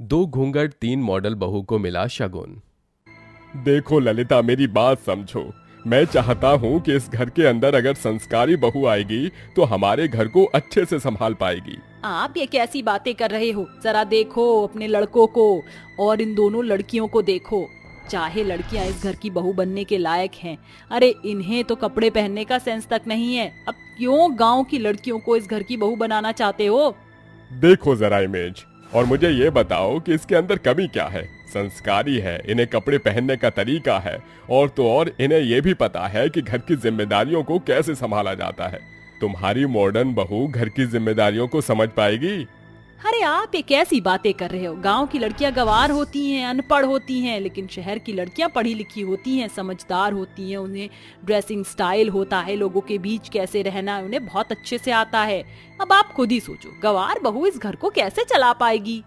दो घूंघट तीन मॉडल बहू को मिला शगुन। देखो ललिता, मेरी बात समझो। मैं चाहता हूँ कि इस घर के अंदर अगर संस्कारी बहू आएगी तो हमारे घर को अच्छे से संभाल पाएगी। आप ये कैसी बातें कर रहे हो? जरा देखो अपने लड़कों को और इन दोनों लड़कियों को देखो। चाहे लड़कियां इस घर की बहू बनने के लायक हैं, अरे इन्हें तो कपड़े पहनने का सेंस तक नहीं है। अब क्यों गांव की लड़कियों को इस घर की बहू बनाना चाहते हो? देखो जरा इमेज, और मुझे ये बताओ कि इसके अंदर कमी क्या है। संस्कारी है, इन्हें कपड़े पहनने का तरीका है, और तो और इन्हें ये भी पता है कि घर की जिम्मेदारियों को कैसे संभाला जाता है। तुम्हारी मॉडर्न बहू घर की जिम्मेदारियों को समझ पाएगी? अरे आप ये कैसी बातें कर रहे हो? गांव की लड़कियां गंवार होती हैं, अनपढ़ होती हैं, लेकिन शहर की लड़कियां पढ़ी लिखी होती हैं, समझदार होती हैं। उन्हें ड्रेसिंग स्टाइल होता है, लोगों के बीच कैसे रहना उन्हें बहुत अच्छे से आता है। अब आप खुद ही सोचो, गंवार बहू इस घर को कैसे चला पाएगी?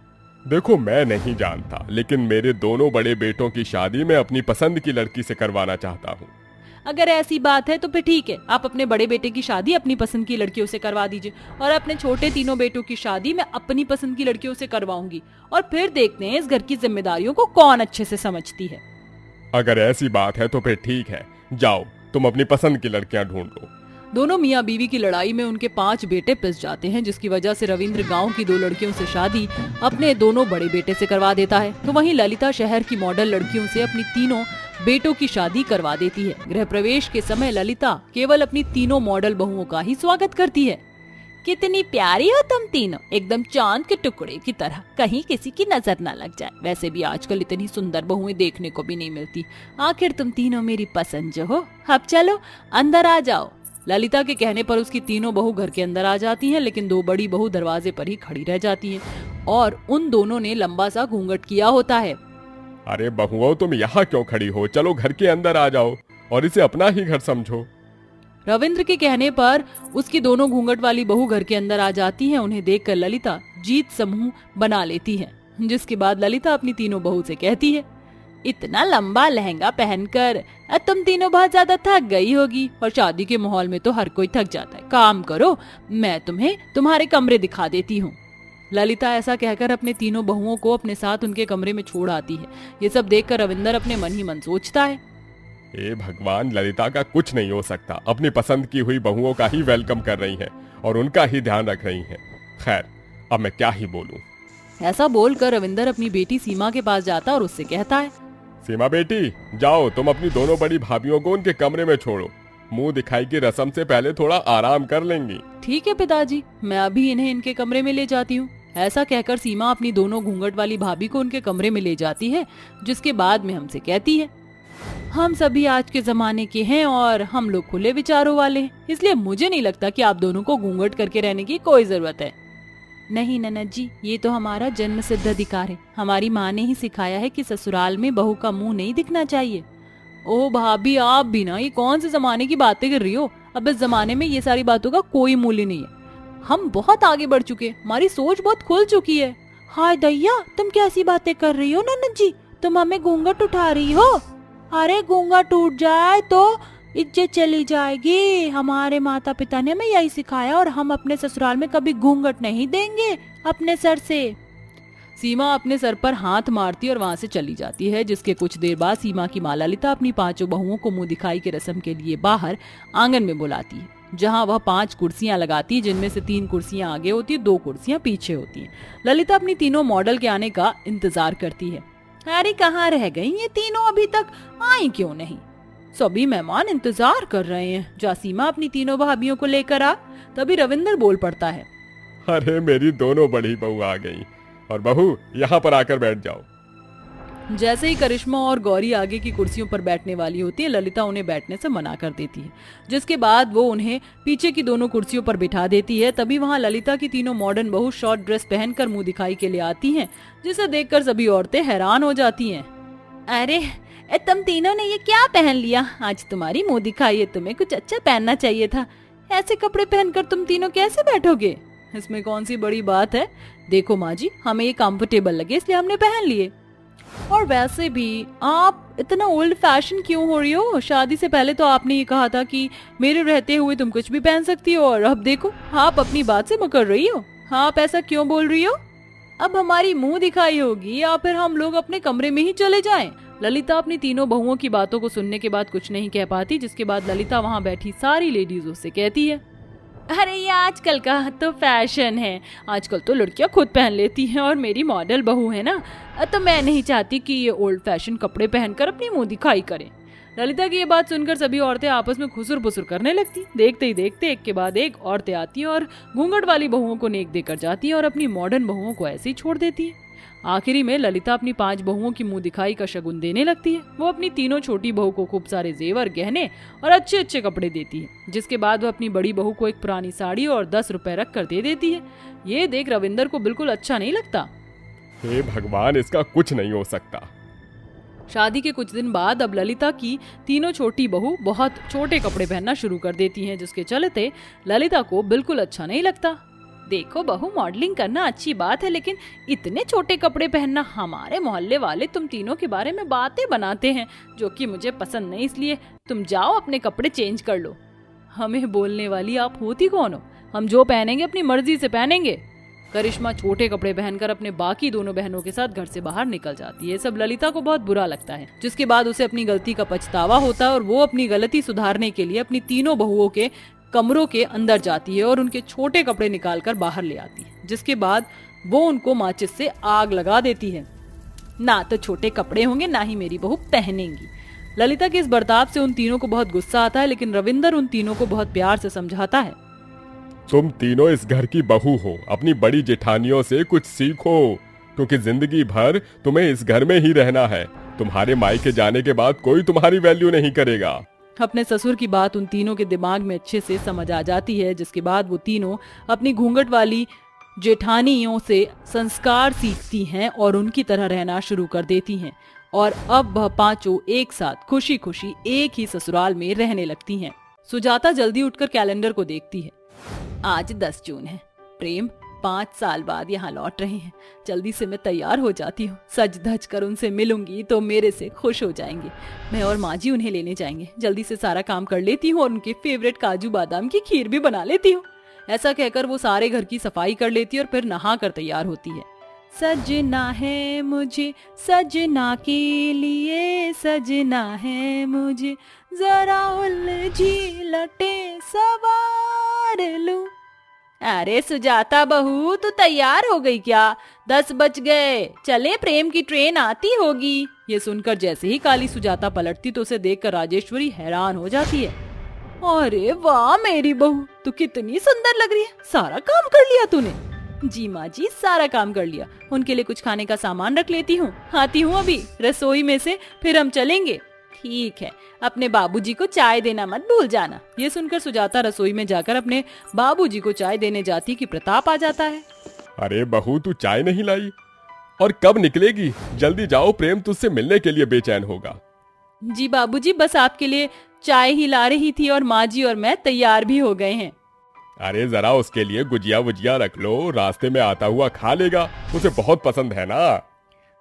देखो, मैं नहीं जानता, लेकिन मेरे दोनों बड़े बेटों की शादी मैं अपनी पसंद की लड़की से करवाना चाहता हूँ। अगर ऐसी बात है तो फिर ठीक है, आप अपने बड़े बेटे की शादी अपनी पसंद की लड़कियों से करवा दीजिए और अपने छोटे तीनों बेटों की शादी मैं अपनी पसंद की लड़कियों से करवाऊंगी, और फिर देखते हैं इस घर की जिम्मेदारियों को कौन अच्छे से समझती है। अगर ऐसी बात है तो फिर ठीक है, जाओ तुम अपनी पसंद की लड़कियां ढूंढ लो। दोनों मियाँ बीवी की लड़ाई में उनके 5 बेटे पिस जाते हैं, जिसकी वजह से रविंद्र गांव की 2 लड़कियों से शादी अपने दोनों बड़े बेटे से करवा देता है। तो वहीं ललिता शहर की मॉडल लड़कियों से अपनी तीनों बेटों की शादी करवा देती है। गृह प्रवेश के समय ललिता केवल अपनी तीनों मॉडल बहुओं का ही स्वागत करती है। कितनी प्यारी हो तुम तीनों, एकदम चांद के टुकड़े की तरह, कहीं किसी की नजर न लग जाए। वैसे भी आजकल इतनी सुंदर बहुएं देखने को भी नहीं मिलती। आखिर तुम तीनों मेरी पसंद जो हो। अब चलो अंदर आ जाओ। ललिता के कहने पर उसकी तीनों बहू घर के अंदर आ जाती हैं, लेकिन 2 बड़ी बहू दरवाजे पर ही खड़ी रह जाती हैं और उन दोनों ने लंबा सा घूंघट किया होता है। अरे बहुओं, तुम यहाँ क्यों खड़ी हो? चलो घर के अंदर आ जाओ और इसे अपना ही घर समझो। रविंद्र के कहने पर उसकी दोनों घूंघट वाली बहू घर के अंदर आ जाती हैं। उन्हें देखकर ललिता जीत समूह बना लेती है, जिसके बाद ललिता अपनी तीनों बहू से कहती है, इतना लंबा लहंगा पहनकर तुम तीनों बहुत ज्यादा थक गई होगी, और शादी के माहौल में तो हर कोई थक जाता है। काम करो, मैं तुम्हें तुम्हारे कमरे दिखा देती हूँ। ललिता ऐसा कहकर अपने तीनों बहुओं को अपने साथ उनके कमरे में छोड़ आती है। ये सब देखकर रविंदर अपने मन ही मन सोचता है, हे भगवान, ललिता का कुछ नहीं हो सकता। अपनी पसंद की हुई बहुओं का ही वेलकम कर रही हैं और उनका ही ध्यान रख रही हैं। खैर, अब मैं क्या ही बोलूं। ऐसा बोलकर रविंदर अपनी बेटी सीमा के पास जाता और उससे कहता है, सीमा बेटी, जाओ तुम अपनी दोनों बड़ी भाभियों को उनके कमरे में छोड़ो। मुंह दिखाई की रस्म से पहले थोड़ा आराम कर लेंगी। ठीक है पिताजी, मैं अभी इन्हें इनके कमरे में ले जाती हूँ। ऐसा कहकर सीमा अपनी दोनों घूंघट वाली भाभी को उनके कमरे में ले जाती है, जिसके बाद में हमसे कहती है, हम सभी आज के जमाने के हैं और हम लोग खुले विचारों वाले हैं, इसलिए मुझे नहीं लगता कि आप दोनों को घूंघट करके रहने की कोई जरूरत है। नहीं ननद जी, ये तो हमारा जन्म सिद्ध अधिकार है। हमारी माँ ने ही सिखाया है कि ससुराल में बहू का मुंह नहीं दिखना चाहिए। ओ भाभी, आप भी ना, ये कौन से जमाने की बातें कर रही हो? अब इस जमाने में ये सारी बातों का कोई मूल्य नहीं है। हम बहुत आगे बढ़ चुके, हमारी सोच बहुत खुल चुकी है। हाय दैया, तुम कैसी बातें कर रही हो ननद जी? तुम हमें घूंघट उठा रही हो? अरे घूंघट टूट जाए तो इज्जत चली जाएगी। हमारे माता पिता ने हमें यही सिखाया और हम अपने ससुराल में कभी घूंघट नहीं देंगे अपने सर से। सीमा अपने सर पर हाथ मारती और वहां से चली जाती है, जिसके कुछ देर बाद सीमा की माँ ललिता अपनी 5 बहुओं को मुंह दिखाई की रस्म के लिए बाहर आंगन में बुलाती है, जहां वह 5 कुर्सियां लगाती है, जिनमें से 3 कुर्सियां आगे होती है, 2 कुर्सियां पीछे होती हैं। ललिता अपनी तीनों मॉडल के आने का इंतजार करती है। अरे कहाँ रह गई ये तीनों, अभी तक आई क्यों नहीं? सभी मेहमान इंतजार कर रहे हैं। जा सीमा अपनी तीनों भाभियों को लेकर आ। तभी रविंदर बोल पड़ता है, अरे मेरी दोनों बड़ी बहू आ गई, और बहू यहाँ पर आकर बैठ जाओ। जैसे ही करिश्मा और गौरी आगे की कुर्सियों पर बैठने वाली होती है, ललिता उन्हें बैठने से मना कर देती है, जिसके बाद वो उन्हें पीछे की दोनों कुर्सियों पर बिठा देती है। तभी वहाँ ललिता की तीनों मॉडर्न बहू शॉर्ट ड्रेस पहनकर मुंह दिखाई के लिए आती हैं, जिसे देखकर सभी औरतें हैरान हो जाती हैं। अरे तुम तीनों ने ये क्या पहन लिया? आज तुम्हारी मुंह दिखाई है, तुम्हें कुछ अच्छा पहनना चाहिए था। ऐसे कपड़े पहनकर तुम तीनों कैसे बैठोगे? इसमें कौन सी बड़ी बात है? देखो माँ जी, हमें ये कंफर्टेबल लगे इसलिए हमने पहन लिए। और वैसे भी आप इतना ओल्ड फैशन क्यों हो रही हो? शादी से पहले तो आपने ये कहा था कि मेरे रहते हुए तुम कुछ भी पहन सकती हो, और अब देखो आप अपनी बात से मुकर रही हो। हाँ, आप ऐसा क्यों बोल रही हो? अब हमारी मुंह दिखाई होगी या फिर हम लोग अपने कमरे में ही चले जाएं। ललिता अपनी तीनों बहुओं की बातों को सुनने के बाद कुछ नहीं कह पाती, जिसके बाद ललिता वहाँ बैठी सारी लेडीजों से कहती है, अरे ये आजकल का तो फैशन है, आजकल तो लड़कियां खुद पहन लेती हैं और मेरी मॉडल बहू है ना, तो मैं नहीं चाहती कि ये ओल्ड फैशन कपड़े पहनकर अपनी मुंह दिखाई करे। ललिता की ये बात सुनकर सभी औरतें आपस में खुसुर पुसुर करने लगती। देखते ही देखते एक के बाद एक औरतें आती हैं और घूंघट वाली बहुओं को नेक देकर जाती हैं और अपनी मॉडर्न बहुओं को ऐसे ही छोड़ देती है। आखिरी में ललिता अपनी 5 बहुओं की मुंह दिखाई का शगुन देने लगती है। वो अपनी तीनों छोटी बहू को खूब सारे जेवर, गहने और अच्छे अच्छे कपड़े देती है, जिसके बाद वो अपनी बड़ी बहू को एक पुरानी साड़ी और 10 रुपए रख कर दे देती है। ये देख रविंदर को बिल्कुल अच्छा नहीं लगता। हे भगवान, इसका कुछ नहीं हो सकता। शादी के कुछ दिन बाद अब ललिता की तीनों छोटी बहू बहुत छोटे कपड़े पहनना शुरू कर देती हैं, जिसके चलते ललिता को बिल्कुल अच्छा नहीं लगता। देखो बहू, मॉडलिंग करना अच्छी बात है, लेकिन इतने छोटे कपड़े पहनना, हमारे मोहल्ले वाले तुम तीनों के बारे में बातें बनाते हैं जो कि मुझे पसंद नहीं, इसलिए तुम जाओ अपने कपड़े चेंज कर लो। हमें बोलने वाली आप होती कौन हो? हम जो पहनेंगे अपनी मर्जी से पहनेंगे। करिश्मा छोटे कपड़े पहनकर अपने बाकी दोनों बहनों के साथ घर से बाहर निकल जाती है। सब ललिता को बहुत बुरा लगता है, जिसके बाद उसे अपनी गलती का पछतावा होता है और वो अपनी गलती सुधारने के लिए अपनी तीनों बहुओं के कमरों के अंदर जाती है और उनके छोटे कपड़े निकालकर बाहर ले आती है, जिसके बाद वो उनको माचिस से आग लगा देती है। ना तो छोटे कपड़े होंगे, ना ही मेरी बहू पहनेंगी। ललिता के इस बर्ताव से उन तीनों को बहुत गुस्सा आता है, लेकिन रविंदर उन तीनों को बहुत प्यार से समझाता है। तुम तीनों इस घर की बहू हो, अपनी बड़ी जेठानियों से कुछ सीखो, क्योंकि जिंदगी भर तुम्हें इस घर में ही रहना है। तुम्हारे मायके जाने के बाद कोई तुम्हारी वैल्यू नहीं करेगा। अपने ससुर की बात उन तीनों के दिमाग में अच्छे से समझ आ जाती है, जिसके बाद वो तीनों अपनी घूंघट वाली जेठानियों से संस्कार सीखती हैं और उनकी तरह रहना शुरू कर देती हैं। और अब वह पांचों एक साथ खुशी खुशी एक ही ससुराल में रहने लगती हैं। सुजाता जल्दी उठकर कैलेंडर को देखती है। आज 10 जून है। प्रेम 5 साल बाद यहाँ लौट रहे हैं। जल्दी से मैं तैयार हो जाती हूँ, सज धज कर उनसे मिलूंगी तो मेरे से खुश हो जाएंगे। मैं और माँ जी उन्हें लेने जाएंगे। जल्दी से सारा काम कर लेती हूँ और उनके फेवरेट काजू बादाम की खीर भी बना लेती हूँ। ऐसा कहकर वो सारे घर की सफाई कर लेती है और फिर नहा कर तैयार होती है। सजना है मुझे सजना के लिए, सजना है मुझे जरा उलझी लटे सवार लूं। अरे सुजाता बहू, तू तैयार हो गई क्या? 10 बज गए, चले, प्रेम की ट्रेन आती होगी। ये सुनकर जैसे ही काली सुजाता पलटती तो उसे देखकर राजेश्वरी हैरान हो जाती है। अरे वाह मेरी बहू, तू कितनी सुंदर लग रही है। सारा काम कर लिया तूने? जी माँ जी, सारा काम कर लिया। उनके लिए कुछ खाने का सामान रख लेती हूँ, आती हूँ अभी रसोई में से, फिर हम चलेंगे। ठीक है, अपने बाबूजी को चाय देना मत भूल जाना। ये सुनकर सुजाता रसोई में जाकर अपने बाबूजी को चाय देने जाती कि प्रताप आ जाता है। अरे बहू, तू चाय नहीं लाई और कब निकलेगी? जल्दी जाओ, प्रेम तुझसे मिलने के लिए बेचैन होगा। जी बाबूजी, बस आपके लिए चाय ही ला रही थी और माँ जी और मैं तैयार भी हो गए हैं। अरे जरा उसके लिए गुजिया वुजिया रख लो, रास्ते में आता हुआ खा लेगा, उसे बहुत पसंद है ना।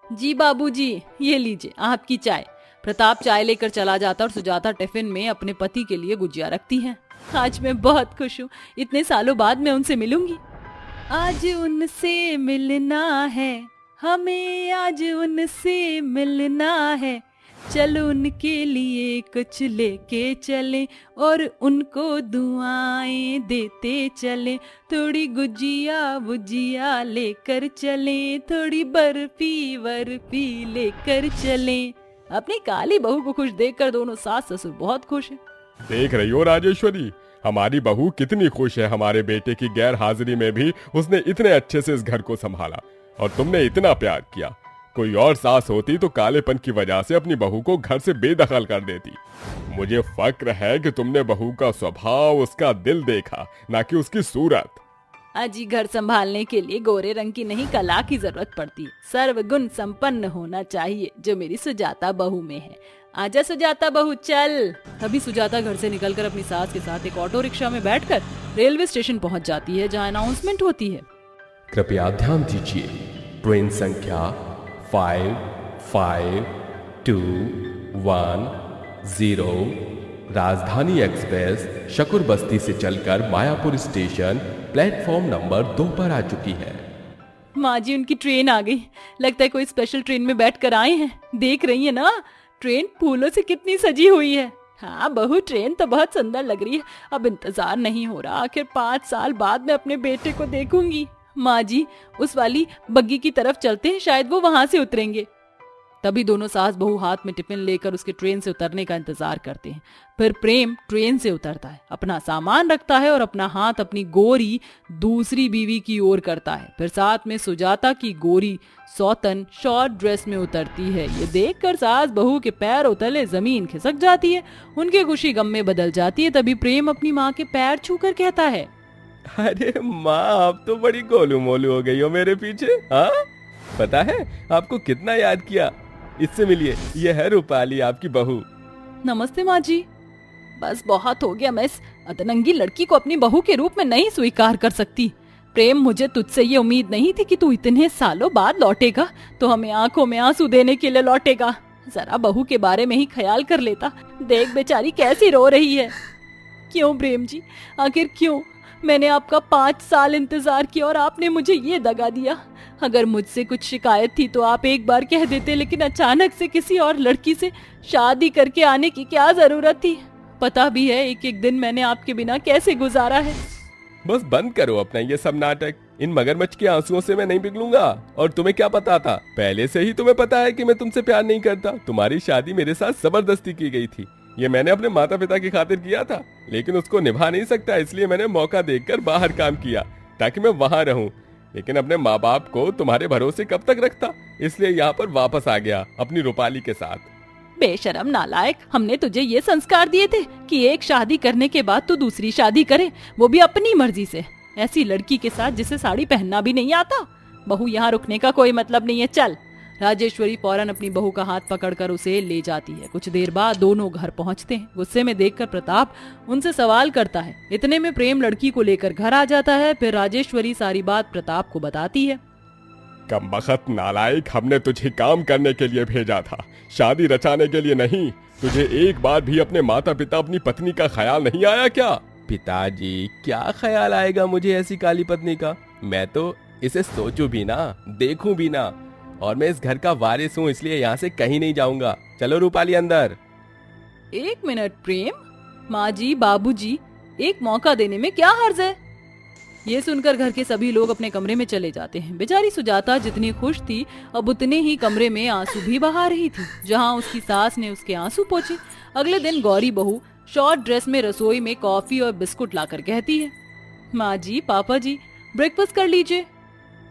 जी बाबूजी, ये लीजिए आपकी चाय। प्रताप चाय लेकर चला जाता और सुजाता टिफिन में अपने पति के लिए गुजिया रखती है। आज मैं बहुत खुश हूँ, इतने सालों बाद मैं उनसे मिलूंगी। आज उनसे मिलना है हमें, आज उनसे मिलना है। चलो उनके लिए कुछ लेके चले और उनको दुआएं देते चले। थोड़ी गुजिया वुजिया लेकर चले, थोड़ी बर्फी वर्फी लेकर चले। अपनी काली बहू को खुश देखकर दोनों सास ससुर बहुत खुश हैं। देख रही हो राजेश्वरी, हमारी बहू कितनी खुश है। हमारे बेटे की गैर हाजिरी में भी उसने इतने अच्छे से इस घर को संभाला और तुमने इतना प्यार किया। कोई और सास होती तो कालेपन की वजह से अपनी बहू को घर से बेदखल कर देती। मुझे फक्र है कि तुमने बहू का स्वभाव, उसका दिल देखा, ना कि उसकी सूरत। अजी, घर संभालने के लिए गोरे रंग की नहीं कला की जरूरत पड़ती है। सर्वगुण संपन्न होना चाहिए, जो मेरी सुजाता बहू में है। आजा सुजाता बहू, चल। तभी सुजाता घर से निकलकर अपनी सास के साथ एक ऑटो रिक्शा में बैठकर रेलवे स्टेशन पहुंच जाती है, जहां अनाउंसमेंट होती है। कृपया ध्यान दीजिए, ट्रेन संख्या 552110 राजधानी एक्सप्रेस शकुर बस्ती से चलकर मायापुर स्टेशन प्लेटफॉर्म नंबर 2 पर आ चुकी है। माँ जी, उनकी ट्रेन आ गई। लगता है कोई स्पेशल ट्रेन में बैठ कर आए हैं। देख रही है ना, ट्रेन फूलों से कितनी सजी हुई है। हाँ बहू, ट्रेन तो बहुत सुंदर लग रही है। अब इंतजार नहीं हो रहा, आखिर 5 साल बाद मैं अपने बेटे को देखूंगी। माँ जी, उस वाली बग्गी की तरफ चलते हैं, शायद वो वहां से उतरेंगे। तभी दोनों सास बहू हाथ में टिफिन लेकर उसके ट्रेन से उतरने का इंतजार करते हैं। फिर प्रेम ट्रेन से उतरता है, अपना सामान रखता है और अपना हाथ अपनी गोरी दूसरी बीवी की ओर करता है। फिर साथ में सुजाता की गोरी सौतन शॉर्ट ड्रेस में उतरती है। ये देखकर सास बहू के पैरों तले जमीन खिसक जाती है, उनकी खुशी गम में बदल जाती है। तभी प्रेम अपनी माँ के पैर छूकर कहता है, अरे माँ, आप तो बड़ी गोलू मोलू हो गई हो मेरे पीछे। हाँ, पता है आपको कितना याद किया। इससे मिलिए, ये है रूपाली, आपकी बहू। नमस्ते माँ जी। बस बहुत हो गया, मैं इस अतरंगी लड़की को अपनी बहू के रूप में नहीं स्वीकार कर सकती। प्रेम, मुझे तुझसे ये उम्मीद नहीं थी कि तू इतने सालों बाद लौटेगा तो हमें आंखों में आंसू देने के लिए लौटेगा। जरा बहू के बारे में ही ख्याल कर लेता। देख बेचारी कैसी रो रही है। क्यों प्रेम जी, आखिर क्यों? मैंने आपका 5 साल इंतजार किया और आपने मुझे ये दगा दिया। अगर मुझसे कुछ शिकायत थी तो आप एक बार कह देते, लेकिन अचानक से किसी और लड़की से शादी करके आने की क्या जरूरत थी? पता भी है एक एक दिन मैंने आपके बिना कैसे गुजारा है। बस बंद करो अपना ये सब नाटक। इन मगरमच्छ के आंसुओं से मैं नहीं पिघलूंगा। और तुम्हें क्या पता था? पहले से ही तुम्हें पता है कि मैं तुमसे प्यार नहीं करता। तुम्हारी शादी मेरे साथ जबरदस्ती की गई थी। ये मैंने अपने माता पिता की खातिर किया था, लेकिन उसको निभा नहीं सकता, इसलिए मैंने मौका देखकर बाहर काम किया ताकि मैं वहां रहूं। लेकिन अपने माँ बाप को तुम्हारे भरोसे कब तक रखता, इसलिए यहाँ पर वापस आ गया अपनी रूपाली के साथ। बेशरम नालायक, हमने तुझे ये संस्कार दिए थे कि एक शादी करने के बाद तू दूसरी शादी करे, वो भी अपनी मर्जी से। ऐसी लड़की के साथ जिसे साड़ी पहनना भी नहीं आता। बहू, यहाँ रुकने का कोई मतलब नहीं है, चल। राजेश्वरी फौरन अपनी बहू का हाथ पकड़कर उसे ले जाती है। कुछ देर बाद दोनों घर पहुंचते हैं। गुस्से में देखकर प्रताप उनसे सवाल करता है। इतने में प्रेम लड़की को लेकर घर आ जाता है। फिर राजेश्वरी सारी बात प्रताप को बताती है। कमबख्त नालायक, हमने तुझे काम करने के लिए भेजा था, शादी रचाने के लिए नहीं। तुझे एक बार भी अपने माता पिता, अपनी पत्नी का ख्याल नहीं आया क्या? पिताजी, क्या ख्याल आएगा मुझे ऐसी काली पत्नी का? मैं तो इसे सोचूं भी ना, देखूं भी ना। और मैं इस घर का वारिस हूँ, इसलिए यहाँ से कहीं नहीं जाऊंगा। चलो रूपाली अंदर। 1 मिनट प्रेम, माँ जी, बाबू जी, एक मौका देने में क्या हर्ज है? ये सुनकर घर के सभी लोग अपने कमरे में चले जाते हैं। बेचारी सुजाता जितनी खुश थी, अब उतने ही कमरे में आंसू भी बहा रही थी, जहाँ उसकी सास ने उसके आंसू पोंछे। अगले दिन गौरी बहू शॉर्ट ड्रेस में रसोई में कॉफी और बिस्कुट लाकर कहती है, माँ जी, पापा जी, ब्रेकफास्ट कर लीजिए।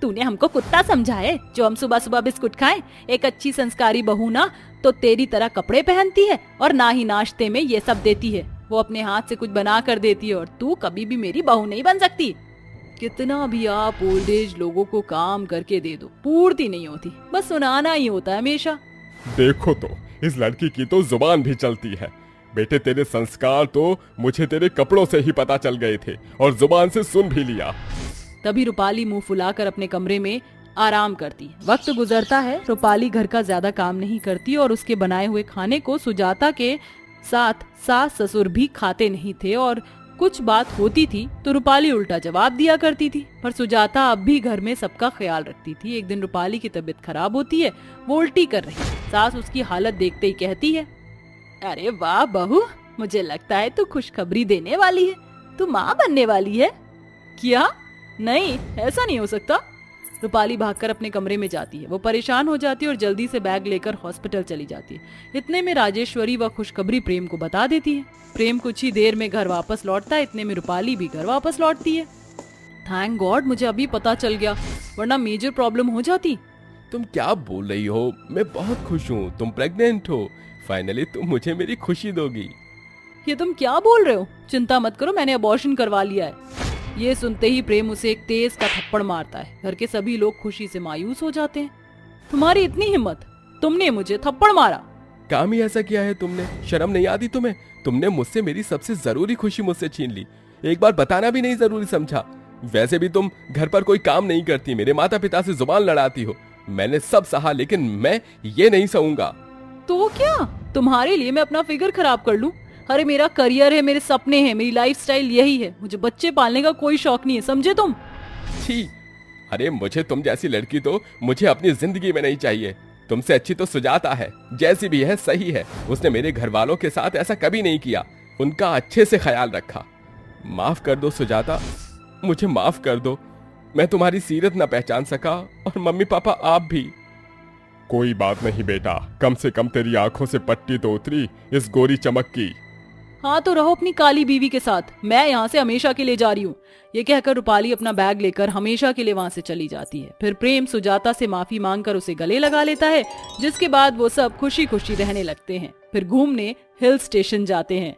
तूने हमको कुत्ता समझा है जो हम सुबह सुबह बिस्कुट खाएं? एक अच्छी संस्कारी बहू ना तो तेरी तरह कपड़े पहनती है और ना ही नाश्ते में ये सब देती है। वो अपने हाथ से कुछ बना कर देती है और तू कभी भी मेरी बहू नहीं बन सकती। कितना भी आप ओल्ड एज लोगों को काम करके दे दो, पूर्ति नहीं होती, बस सुनाना ही होता है हमेशा। देखो तो, इस लड़की की तो जुबान भी चलती है। बेटे, तेरे संस्कार तो मुझे तेरे कपड़ों से ही पता चल गए थे और जुबान से सुन भी लिया। तभी रूपाली मुंह फुलाकर अपने कमरे में आराम करती है। वक्त गुजरता है, रूपाली घर का ज्यादा काम नहीं करती और उसके बनाए हुए खाने को सुजाता के साथ सास ससुर भी खाते नहीं थे। और कुछ बात होती थी तो रूपाली उल्टा जवाब दिया करती थी। पर सुजाता अब भी घर में सबका ख्याल रखती थी। एक दिन रूपाली की तबीयत खराब होती है, वो उल्टी कर रही है। सास उसकी हालत देखते ही कहती है, अरे वाह बहू, मुझे लगता है तू खुशखबरी देने वाली है, तू माँ बनने वाली है। क्या? नहीं, ऐसा नहीं हो सकता। रूपाली भागकर अपने कमरे में जाती है। वो परेशान हो जाती है और जल्दी से बैग लेकर हॉस्पिटल चली जाती है। इतने में राजेश्वरी वह खुशखबरी प्रेम को बता देती है। प्रेम कुछ ही देर में घर वापस लौटता है। इतने में रूपाली भी घर वापस लौटती है। थैंक गॉड मुझे अभी पता चल गया, वरना मेजर प्रॉब्लम हो जाती। तुम क्या बोल रही हो? मैं बहुत खुश हूँ, तुम प्रेग्नेंट हो। फाइनली तुम मुझे मेरी खुशी दोगी। ये तुम क्या बोल रहे हो? चिंता मत करो, मैंने अबॉर्शन करवा लिया है। ये सुनते ही प्रेम उसे एक तेज का थप्पड़ मारता है। घर के सभी लोग खुशी से मायूस हो जाते हैं। तुम्हारी इतनी हिम्मत, तुमने मुझे थप्पड़ मारा? काम ही ऐसा किया है तुमने, शर्म नहीं आती तुम्हें? तुमने मुझसे मेरी सबसे जरूरी खुशी मुझसे छीन ली। एक बार बताना भी नहीं जरूरी समझा। वैसे भी तुम घर पर कोई काम नहीं करती, मेरे माता पिता से जुबान लड़ाती हो। मैंने सब सहा, लेकिन मैं ये नहीं सहूंगा। तो क्या तुम्हारे लिए मैं अपना फिगर खराब कर लूं? अरे मेरा करियर है, मेरे सपने हैं, मेरी लाइफस्टाइल यही है। मुझे बच्चे पालने का कोई शौक नहीं है, समझे तुम? छी, अरे मुझे तुम जैसी लड़की तो मुझे अपनी जिंदगी में नहीं चाहिए। तुमसे अच्छी तो सुजाता है, जैसी भी है सही है। उसने मेरे घर वालों के साथ ऐसा कभी नहीं किया, उनका अच्छे से ख्याल रखा। माफ कर दो सुजाता, मुझे माफ कर दो। मैं तुम्हारी सीरत न पहचान सका और मम्मी पापा आप भी। कोई बात नहीं बेटा, कम से कम तेरी आंखों से पट्टी तो उतरी इस गोरी चमक की। हाँ तो रहो अपनी काली बीवी के साथ, मैं यहाँ से हमेशा के लिए जा रही हूँ। ये कहकर रूपाली अपना बैग लेकर हमेशा के लिए वहाँ से चली जाती है। फिर प्रेम सुजाता से माफी मांगकर उसे गले लगा लेता है, जिसके बाद वो सब खुशी खुशी रहने लगते हैं। फिर घूमने हिल स्टेशन जाते हैं।